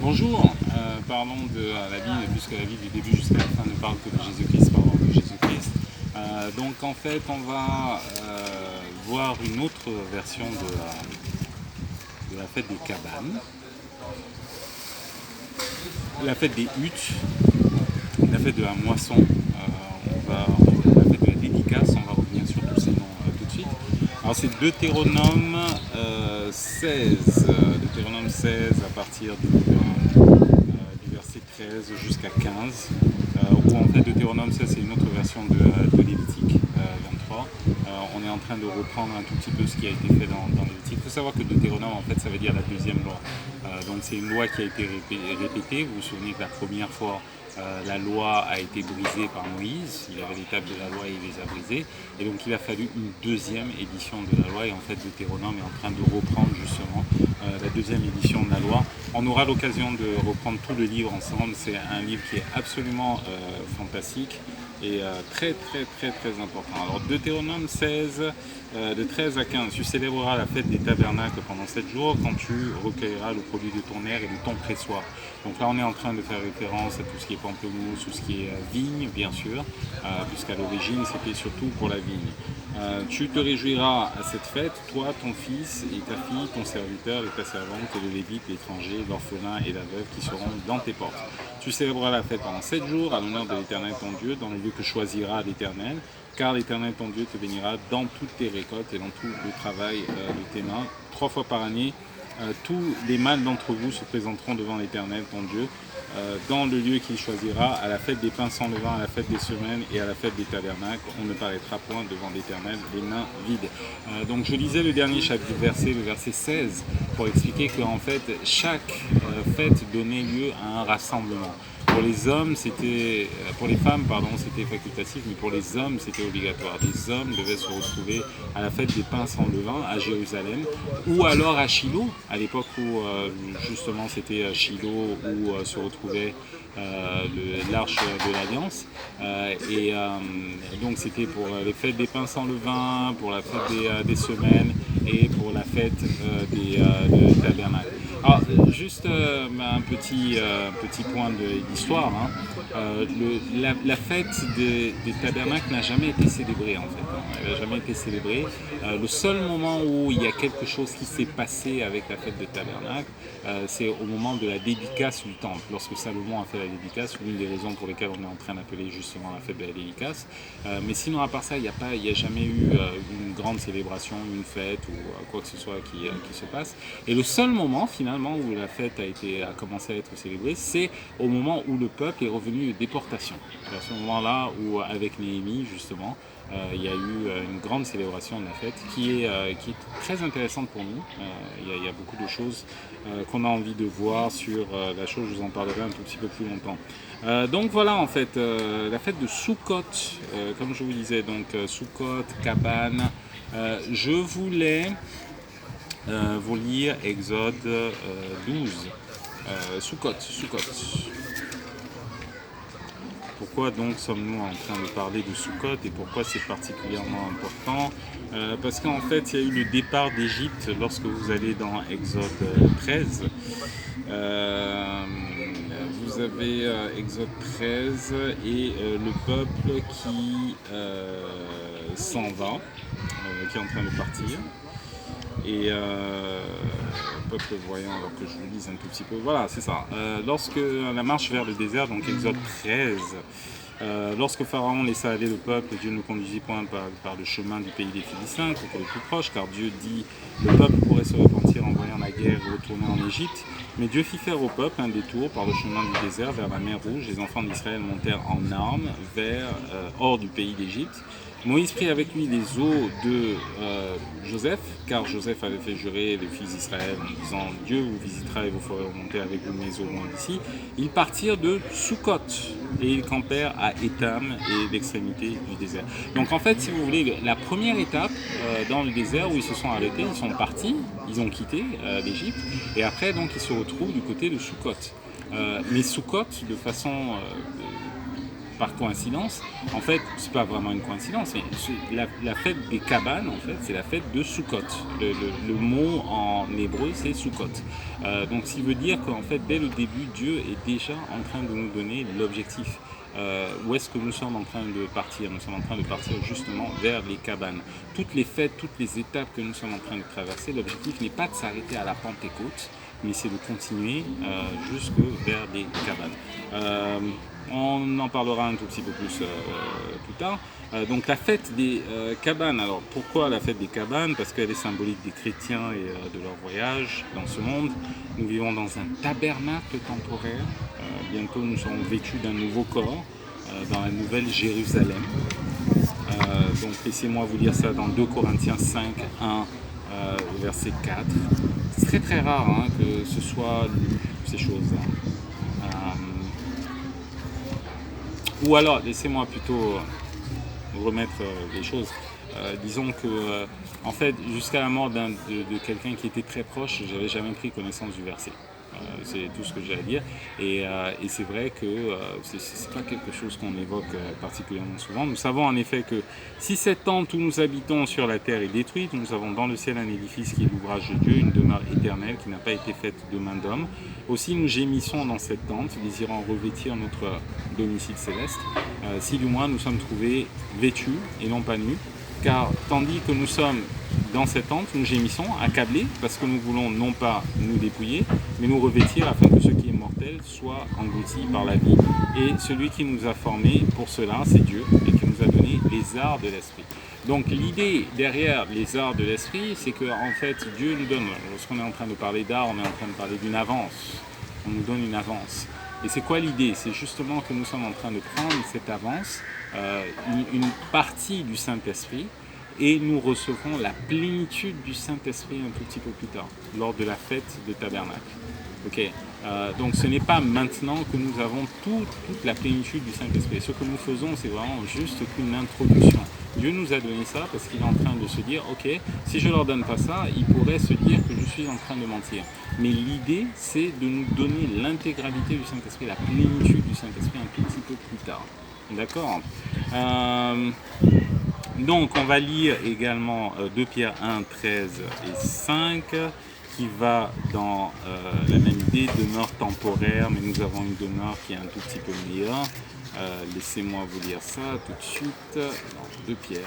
Bonjour, parlons de la Bible, puisque la Bible du début jusqu'à la fin ne parle que de Jésus-Christ, parlons de Jésus-Christ. Donc en fait, on va voir une autre version de la fête des cabanes, la fête des huttes, la fête de la moisson, la fête de la dédicace, on va revenir sur tous ces noms tout de suite. Alors c'est Deutéronome 16, Deutéronome 16 à partir du verset 13 jusqu'à 15, où en fait Deutéronome 16 c'est une autre version de Lévitique 23. On est en train de reprendre un tout petit peu ce qui a été fait dans Lévitique. Il faut savoir que Deutéronome en fait ça veut dire la deuxième loi. Donc c'est une loi qui a été répétée. Vous vous souvenez que la première fois la loi a été brisée par Moïse, il avait les tables de la loi et il les a brisées, et donc il a fallu une deuxième édition de la loi, et en fait Deutéronome est en train de reprendre justement la deuxième édition de la loi. On aura l'occasion de reprendre tout le livre ensemble, c'est un livre qui est absolument fantastique et très important. Alors Deutéronome 16, de 13 à 15, tu célébreras la fête des tabernacles pendant 7 jours quand tu recueilleras le produit de ton aire et de ton pressoir. Donc là on est en train de faire référence à tout ce qui est pamplemousse, tout ce qui est vigne bien sûr, puisqu'à l'origine c'était surtout pour la vigne. Tu te réjouiras à cette fête, toi, ton fils et ta fille, ton serviteur et ta servante, et le lévite, l'étranger, l'orphelin et la veuve qui seront dans tes portes. Tu célébreras la fête pendant 7 jours à l'honneur de l'Éternel ton Dieu, dans le lieu que choisira l'Éternel, car l'Éternel ton Dieu te bénira dans toutes tes récoltes et dans tout le travail de tes mains. 3 fois par année, tous les mâles d'entre vous se présenteront devant l'Éternel ton Dieu, dans le lieu qu'il choisira, à la fête des pains sans levain, à la fête des semaines et à la fête des tabernacles. On ne paraîtra point devant l'Éternel les mains vides. Donc je lisais le dernier chapitre verset, le verset 16, pour expliquer qu'en fait chaque fête donnait lieu à un rassemblement. Pour les hommes, pour les femmes, c'était facultatif, mais pour les hommes, c'était obligatoire. Les hommes devaient se retrouver à la fête des pains sans levain à Jérusalem, ou alors à Shiloh, à l'époque où justement c'était Shiloh où se retrouvait l'arche de l'Alliance. Et donc c'était pour les fêtes des pains sans levain, pour la fête des semaines et pour la fête des tabernacles. Alors, juste un petit point d'histoire. La fête des tabernacles n'a jamais été célébrée en fait. Elle n'a jamais été célébrée. Le seul moment où il y a quelque chose qui s'est passé avec la fête des tabernacles, c'est au moment de la dédicace du temple. Lorsque Salomon a fait la dédicace, l'une des raisons pour lesquelles on est en train d'appeler justement la fête de la dédicace. Mais sinon, à part ça, il n'y a jamais eu une grande célébration, une fête ou quoi que ce soit qui se passe. Et le seul moment finalement où la fête a commencé à être célébrée, c'est au moment où le peuple est revenu de déportation. C'est à ce moment-là où, avec Néhémie, justement, il y a eu une grande célébration de la fête qui est très intéressante pour nous. Il y a beaucoup de choses qu'on a envie de voir sur la chose, je vous en parlerai un tout petit peu plus longtemps. Donc voilà en fait, la fête de Sukkot, comme je vous disais, donc Sukkot, cabane. Je voulais vous lire Exode 12, Sukkot. Pourquoi donc sommes-nous en train de parler de Sukkot et pourquoi c'est particulièrement important? Parce qu'en fait, il y a eu le départ d'Égypte lorsque vous allez dans Exode 13. Vous avez Exode 13 et le peuple qui s'en va, qui est en train de partir. Et peuple voyant, alors que je vous lise un tout petit peu, voilà, c'est ça. Lorsque la marche vers le désert, donc Exode 13, lorsque Pharaon laissa aller le peuple, Dieu ne conduisit point par le chemin du pays des Philistins, qui était le plus proche, car Dieu dit le peuple pourrait se repentir en voyant la guerre et retourner en Égypte. Mais Dieu fit faire au peuple un détour par le chemin du désert vers la mer Rouge. Les enfants d'Israël montèrent en armes hors du pays d'Égypte. Moïse prit avec lui les os de Joseph, car Joseph avait fait jurer les fils d'Israël en disant « Dieu vous visitera et vous ferez remonter avec vous mes os loin d'ici ». Ils partirent de Sukkot et ils campèrent à Étam et l'extrémité du désert. Donc en fait, si vous voulez, la première étape dans le désert où ils se sont arrêtés, ils sont partis, ils ont quitté l'Égypte et après donc ils se retrouvent du côté de Sukkot. Mais Sukkot, de façon par coïncidence. En fait, c'est pas vraiment une coïncidence, mais la fête des cabanes, en fait, c'est la fête de Sukkot. Le mot en hébreu, c'est Sukkot. Donc, ce qui veut dire qu'en fait, dès le début, Dieu est déjà en train de nous donner l'objectif. Où est-ce que nous sommes en train de partir? Nous sommes en train de partir justement vers les cabanes. Toutes les fêtes, toutes les étapes que nous sommes en train de traverser, l'objectif n'est pas de s'arrêter à la Pentecôte, mais c'est de continuer jusque vers les cabanes. On en parlera un tout petit peu plus plus tard. Donc la fête des cabanes, alors pourquoi la fête des cabanes? Parce qu'elle est symbolique des chrétiens et de leur voyage dans ce monde. Nous vivons dans un tabernacle temporaire. Bientôt nous serons vêtus d'un nouveau corps dans la nouvelle Jérusalem. Donc laissez-moi vous lire ça dans 2 Corinthiens 5, 1, verset 4. C'est très très rare hein, que ce soit lu, ces choses. Ou alors, laissez-moi plutôt remettre les choses. Disons que, en fait, jusqu'à la mort de quelqu'un qui était très proche, je n'avais jamais pris connaissance du verset. C'est tout ce que j'ai à dire. Et c'est vrai que c'est pas quelque chose qu'on évoque particulièrement souvent. Nous savons en effet que si cette tente où nous habitons sur la terre est détruite, nous avons dans le ciel un édifice qui est l'ouvrage de Dieu, une demeure éternelle qui n'a pas été faite de main d'homme. Aussi nous gémissons dans cette tente, désirant revêtir notre domicile céleste, si du moins nous sommes trouvés vêtus et non pas nus. Car tandis que nous sommes dans cette tente, nous gémissons, accablés, parce que nous voulons non pas nous dépouiller, mais nous revêtir afin que ce qui est mortel soit englouti par la vie. Et celui qui nous a formés pour cela, c'est Dieu, et qui nous a donné les arts de l'esprit. Donc l'idée derrière les arts de l'esprit, c'est que en fait Dieu nous donne, lorsqu'on est en train de parler d'art, on est en train de parler d'une avance. On nous donne une avance. Et c'est quoi l'idée? C'est justement que nous sommes en train de prendre cette avance, une partie du Saint-Esprit, et nous recevrons la plénitude du Saint-Esprit un tout petit peu plus tard, lors de la fête de Tabernacle. Okay. Donc ce n'est pas maintenant que nous avons toute la plénitude du Saint-Esprit. Ce que nous faisons, c'est vraiment juste une introduction. Dieu nous a donné ça parce qu'il est en train de se dire, ok, si je ne leur donne pas ça, ils pourraient se dire que je suis en train de mentir. Mais l'idée, c'est de nous donner l'intégralité du Saint-Esprit, la plénitude du Saint-Esprit un tout petit peu plus tard. D'accord. Donc on va lire également 2 Pierre 1, 13 et 5 qui va dans la même idée, demeure temporaire, mais nous avons une demeure qui est un tout petit peu meilleure. Laissez-moi vous lire ça tout de suite dans 2 Pierre.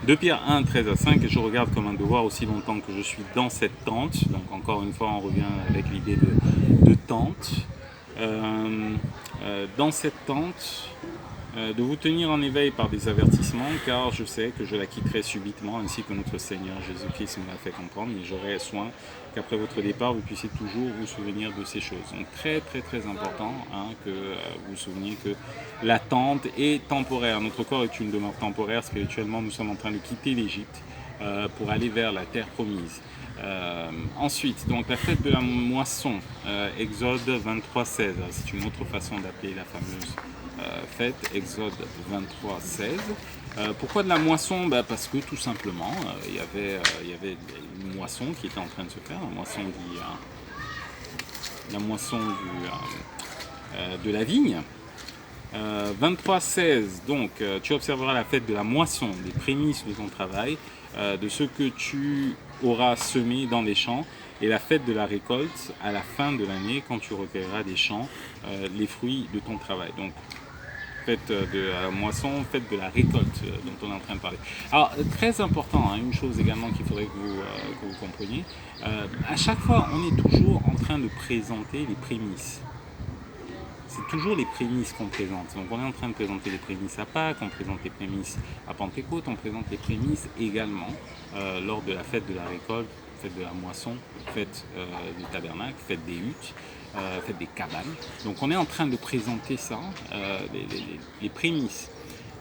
De Pierre 1, 13 à 5, et je regarde comme un devoir aussi longtemps que je suis dans cette tente. Donc encore une fois, on revient avec l'idée de tente. Dans cette tente, de vous tenir en éveil par des avertissements, car je sais que je la quitterai subitement, ainsi que notre Seigneur Jésus-Christ me l'a fait comprendre, mais j'aurai soin qu'après votre départ, vous puissiez toujours vous souvenir de ces choses. Donc très très très important hein, que vous vous souveniez que l'attente est temporaire. Notre corps est une demeure temporaire. Spirituellement, nous sommes en train de quitter l'Égypte pour aller vers la terre promise. Ensuite, donc la fête de la moisson, Exode 23, 16, c'est une autre façon d'appeler la fameuse fête, Exode 23, 16. Pourquoi de la moisson? Parce que tout simplement, il y avait une moisson qui était en train de se faire, la moisson de la vigne. 23, 16, donc tu observeras la fête de la moisson, des prémices de ton travail, de ce que tu auras semé dans les champs, et la fête de la récolte à la fin de l'année, quand tu recueilleras des champs les fruits de ton travail. Donc, fête de la moisson, fête de la récolte dont on est en train de parler. Alors, très important, hein, une chose également qu'il faudrait que vous compreniez, à chaque fois, on est toujours en train de présenter les prémices. C'est toujours les prémices qu'on présente. Donc on est en train de présenter les prémices à Pâques, on présente les prémices à Pentecôte, on présente les prémices également lors de la fête de la récolte, fête de la moisson, fête du tabernacle, fête des huttes, fête des cabanes. Donc on est en train de présenter ça, les prémices.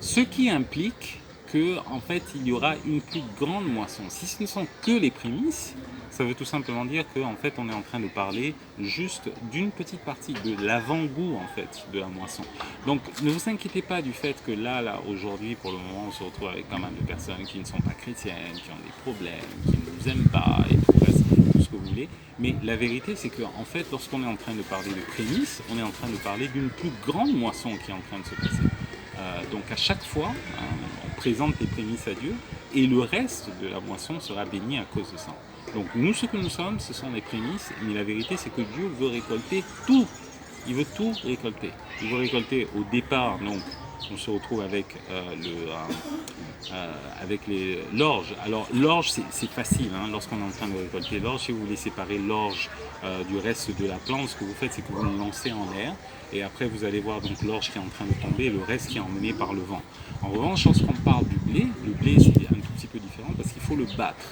Ce qui implique qu'en fait il y aura une plus grande moisson. Si ce ne sont que les prémices, ça veut tout simplement dire qu'en fait on est en train de parler juste d'une petite partie, de l'avant-goût en fait de la moisson. Donc ne vous inquiétez pas du fait que là aujourd'hui pour le moment on se retrouve avec pas mal de personnes qui ne sont pas chrétiennes, qui ont des problèmes, qui ne nous aiment pas et tout ce que vous voulez. récolter. Mais la vérité, c'est qu'en fait, lorsqu'on est en train de parler de prémices, on est en train de parler d'une plus grande moisson qui est en train de se passer. Donc à chaque fois, on présente les prémices à Dieu et le reste de la moisson sera béni à cause de ça. Donc nous, ce que nous sommes, ce sont les prémices, mais la vérité, c'est que Dieu veut récolter tout. Il veut tout récolter. Il veut récolter au départ, donc on se retrouve avec l'orge. Alors l'orge, c'est facile, hein, lorsqu'on est en train de récolter l'orge. Si vous voulez séparer l'orge du reste de la plante, ce que vous faites, c'est que vous le lancez en l'air. Et après, vous allez voir donc l'orge qui est en train de tomber et le reste qui est emmené par le vent. En revanche, lorsqu'on parle du blé, le blé, c'est un tout petit peu différent parce qu'il faut le battre.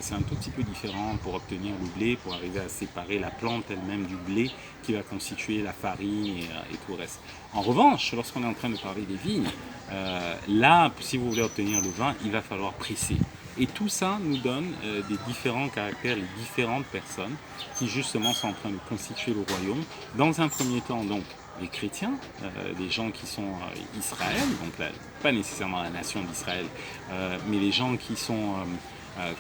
C'est un tout petit peu différent pour obtenir le blé, pour arriver à séparer la plante elle-même du blé qui va constituer la farine et tout le reste. En revanche, lorsqu'on est en train de parler des vignes, là, si vous voulez obtenir le vin, il va falloir presser. Et tout ça nous donne des différents caractères, les différentes personnes qui justement sont en train de constituer le royaume. Dans un premier temps, donc, les chrétiens, les gens qui sont Israël, donc là, pas nécessairement la nation d'Israël, mais les gens qui sont...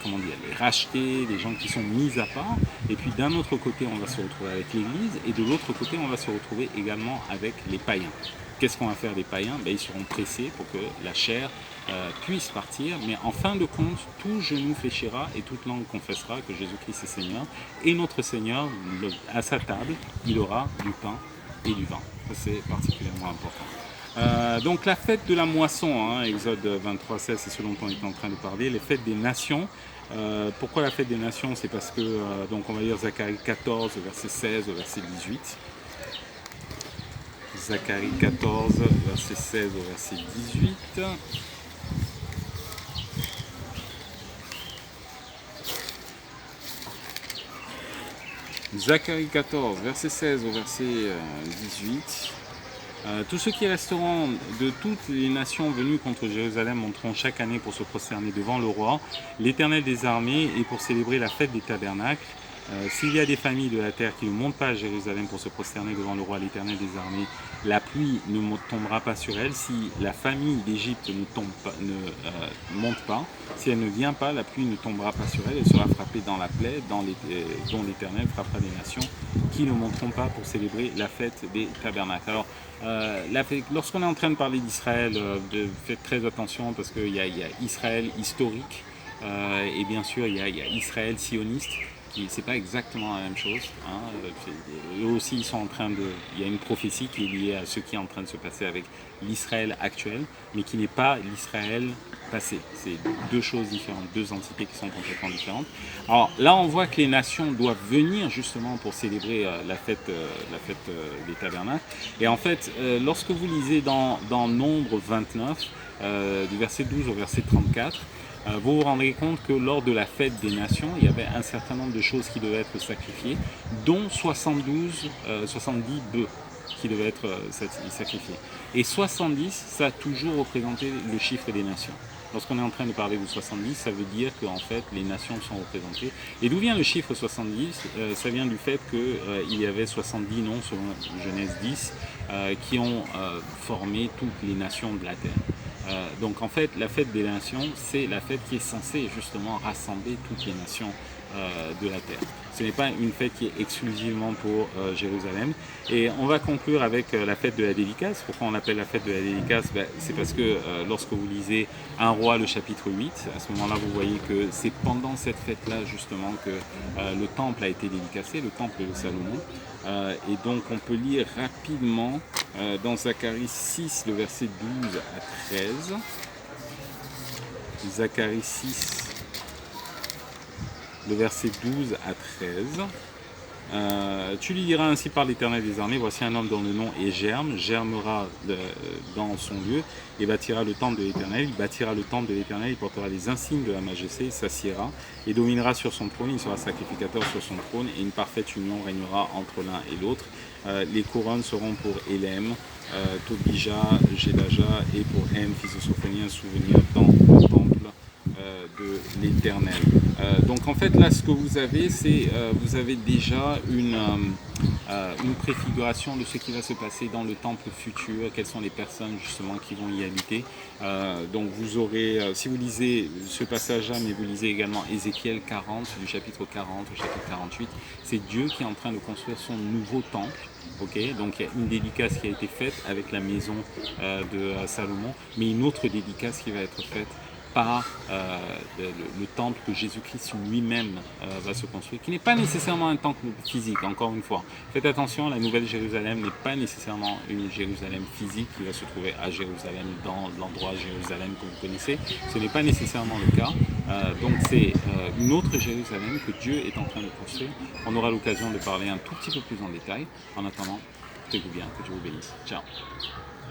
les rachetés, les gens qui sont mis à part. Et puis d'un autre côté, on va se retrouver avec l'Église, et de l'autre côté, on va se retrouver également avec les païens. Qu'est-ce qu'on va faire des païens? Ils seront pressés pour que la chair puisse partir, mais en fin de compte, tout genou fléchira et toute langue confessera que Jésus-Christ est Seigneur. Et notre Seigneur, à sa table, il aura du pain et du vin. Ça, c'est particulièrement important. Donc la fête de la moisson, hein, Exode 23:16, c'est ce dont on est en train de parler, les fêtes des nations. Pourquoi la fête des nations? C'est parce que, donc on va lire Zacharie 14, verset 16 au verset 18. Zacharie 14, verset 16 au verset 18. Zacharie 14, verset 16 au verset 18. Tous ceux qui resteront de toutes les nations venues contre Jérusalem monteront chaque année pour se prosterner devant le roi, l'Éternel des armées, et pour célébrer la fête des tabernacles. S'il y a des familles de la terre qui ne montent pas à Jérusalem pour se prosterner devant le roi, l'Éternel des armées, la pluie ne tombera pas sur elle. Si la famille d'Égypte ne monte pas, si elle ne vient pas, la pluie ne tombera pas sur elle. Elle sera frappée dans la plaie, dont l'Éternel frappera des nations qui ne monteront pas pour célébrer la fête des tabernacles. Alors, lorsqu'on est en train de parler d'Israël, faites très attention parce qu'il y a Israël historique et bien sûr il y a Israël sioniste. C'est pas exactement la même chose. Hein. Eux aussi, ils sont en train de. Il y a une prophétie qui est liée à ce qui est en train de se passer avec l'Israël actuel, mais qui n'est pas l'Israël passé. C'est deux choses différentes, deux entités qui sont complètement différentes. Alors là, on voit que les nations doivent venir justement pour célébrer la fête des tabernacles. Et en fait, lorsque vous lisez dans Nombre 29, du verset 12 au verset 34, vous vous rendrez compte que lors de la fête des nations, il y avait un certain nombre de choses qui devaient être sacrifiées, dont 70 bœufs qui devaient être sacrifiés. Et 70, ça a toujours représenté le chiffre des nations. Lorsqu'on est en train de parler de 70, ça veut dire qu'en fait, les nations sont représentées. Et d'où vient le chiffre 70? Ça vient du fait qu'il y avait 70 noms, selon Genèse 10, qui ont formé toutes les nations de la terre. Donc en fait, la fête des nations, c'est la fête qui est censée justement rassembler toutes les nations de la terre. Ce n'est pas une fête qui est exclusivement pour Jérusalem. Et on va conclure avec la fête de la dédicace. Pourquoi on l'appelle la fête de la dédicace? C'est parce que lorsque vous lisez 1 Roi, le chapitre 8, à ce moment-là, vous voyez que c'est pendant cette fête-là justement que le temple a été dédicacé, le temple de Salomon. Et donc on peut lire rapidement dans Zacharie 6, le verset 12 à 13. Zacharie 6, le verset 12 à 13. Tu lui diras ainsi par l'Éternel des armées, voici un homme dont le nom est Germe, germera dans son lieu et bâtira le temple de l'Éternel. Il bâtira le temple de l'Éternel, il portera les insignes de la majesté, il s'assiera et dominera sur son trône, il sera sacrificateur sur son trône et une parfaite union régnera entre l'un et l'autre. Les couronnes seront pour Élem, Tobija, Gédaja et pour M, fils de Sophonie, un souvenir dans le temple de l'Éternel. Donc en fait là ce que vous avez c'est vous avez déjà une préfiguration de ce qui va se passer dans le temple futur, quelles sont les personnes justement qui vont y habiter. Donc vous aurez, si vous lisez ce passage-là, mais vous lisez également Ézéchiel 40, du chapitre 40 au chapitre 48, c'est Dieu qui est en train de construire son nouveau temple. Okay, donc il y a une dédicace qui a été faite avec la maison de Salomon, mais une autre dédicace qui va être faite par le temple que Jésus-Christ lui-même va se construire, qui n'est pas nécessairement un temple physique, encore une fois. Faites attention, la Nouvelle Jérusalem n'est pas nécessairement une Jérusalem physique qui va se trouver à Jérusalem, dans l'endroit Jérusalem que vous connaissez. Ce n'est pas nécessairement le cas. Donc c'est une autre Jérusalem que Dieu est en train de construire. On aura l'occasion de parler un tout petit peu plus en détail. En attendant, portez-vous bien, que Dieu vous bénisse. Ciao.